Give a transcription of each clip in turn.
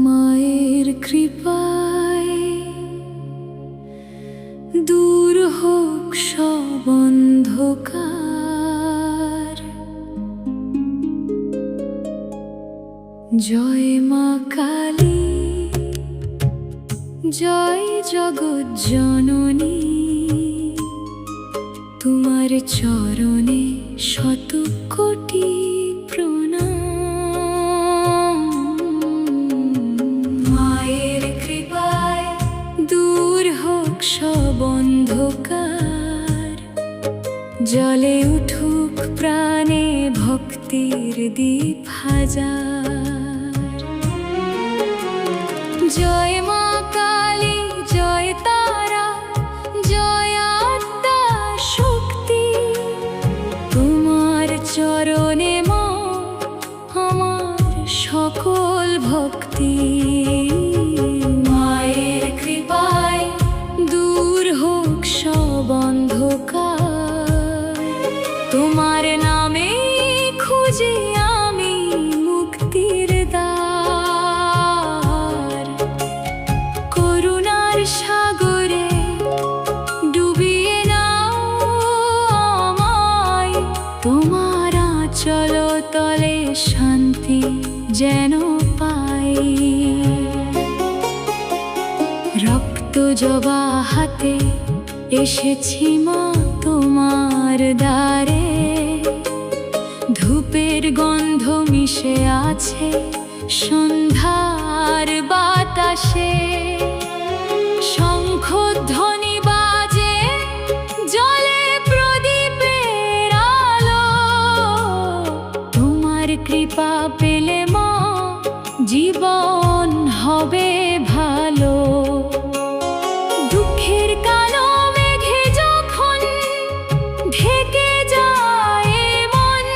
মায়ের কৃপায় দূর হোক সব অন্ধকার। জয় মা কালী, জয় জগৎ জননী, তোমার চরণে শত কোটি প্রণাম। মায়ের কৃপায় দূর হোক সব অন্ধকার, জ্বলে উঠুক প্রাণে ভক্তির দীপ হাজার। জয় মা কালী, জয় তারা, জয় আত্মা শক্তি, তোমার চরণে মা আমার সকল ভক্তি। মায়ের কৃপায় দূর হোক সব অন্ধকার, তোমার নামে খুঁজি আমি মুক্তির দ্বার। করুণার সাগরে ডুবিয়ে নাও আমায়, তোমার আঁচল তলে শান্তি যেন পাই। রক্ত জবা হাতে এসেছি মা তোমার দ্বারে, ধূপের গন্ধ মিশে আছে সন্ধ্যার বাতাসে। শঙ্খধ্বনি বাজে, জ্বলে প্রদীপের আলো, তোমার কৃপা পেলে মা জীবন হবে ভালো। দুঃখের কালো মেঘে যখন ঢেকে যায় মন,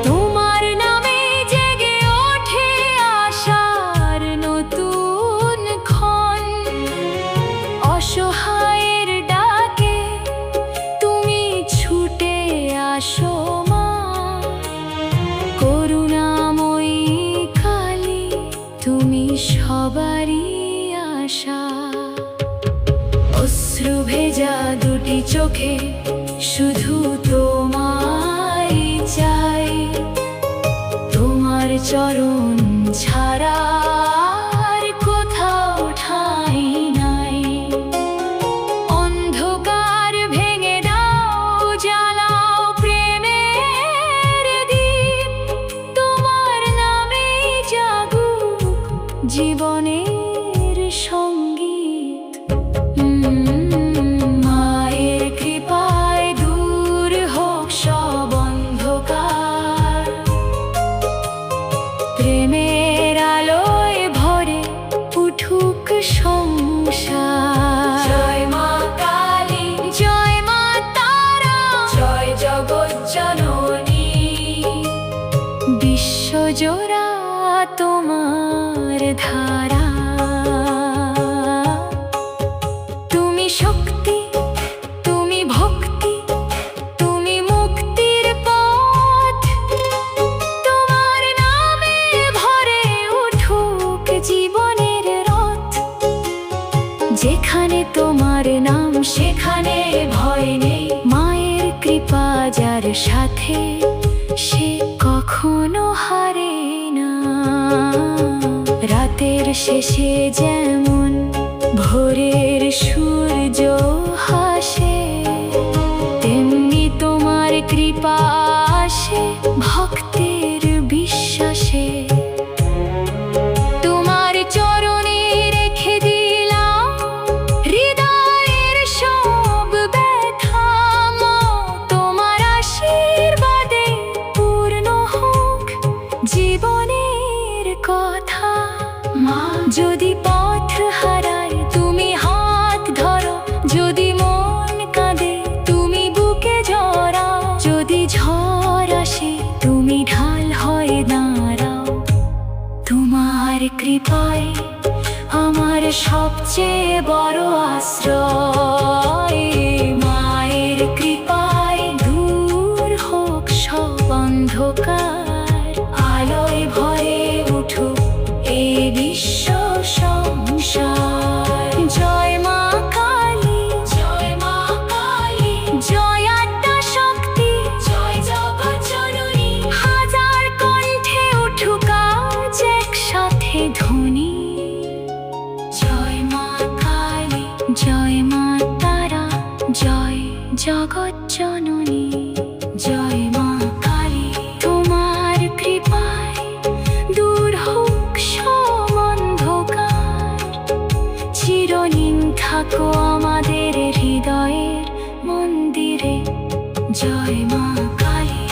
তোমার নামে জেগে ওঠে আশার নতুন ক্ষণ। অসহায়ের ডাকে তুমি ছুটে আসো মা, করুণাময়ী কালী তুমি সবারই আশা। অশ্রু ভেজা দুটি চোখে শুধু তোমায় চাই, তোমার চরণ ছাড়া আর কোথাও ঠাঁই নাই। অন্ধকার ভেঙে দাও, জ্বালাও প্রেমের দীপ, তোমার নামে জাগুক জীবনের সঙ্গীত। মায়ের কৃপায় দূর হোক সব অন্ধকার, প্রেমের আলোয় ভরে উঠুক সংসার। জয় মা কালী, জয় মা তারা, জয় জগৎ জননী, বিশ্বজোড়া তোমার ধারা। তুমি শক্তি, তুমি ভক্তি, তুমি মুক্তির পথ, তোমার নামে ভরে উঠুক জীবনের রথ। যেখানে তোমার নাম সেখানে ভয় নেই, মায়ের কৃপা যার সাথে সে কখনো হারে না। রাতের শেষে যেমন ভোরের সূর্য হাসে, তেমনি তোমার কৃপা আসে ভক্তের বিশ্বাসে। তোমার চরণে রেখে দিলাম হৃদয়ের সব ব্যথা, মা তোমার আশীর্বাদে পূর্ণ হোক জীবনের কথা। মা যদি পথ হারায় তুমি হাত ধরো, যদি মন কাঁদে তুমি বুকে জড়াও, যদি ঝড় আসে তুমি ঢাল হয়ে দাঁড়াও। তোমার কৃপায় আমার সবচেয়ে বড় আশ্রয়।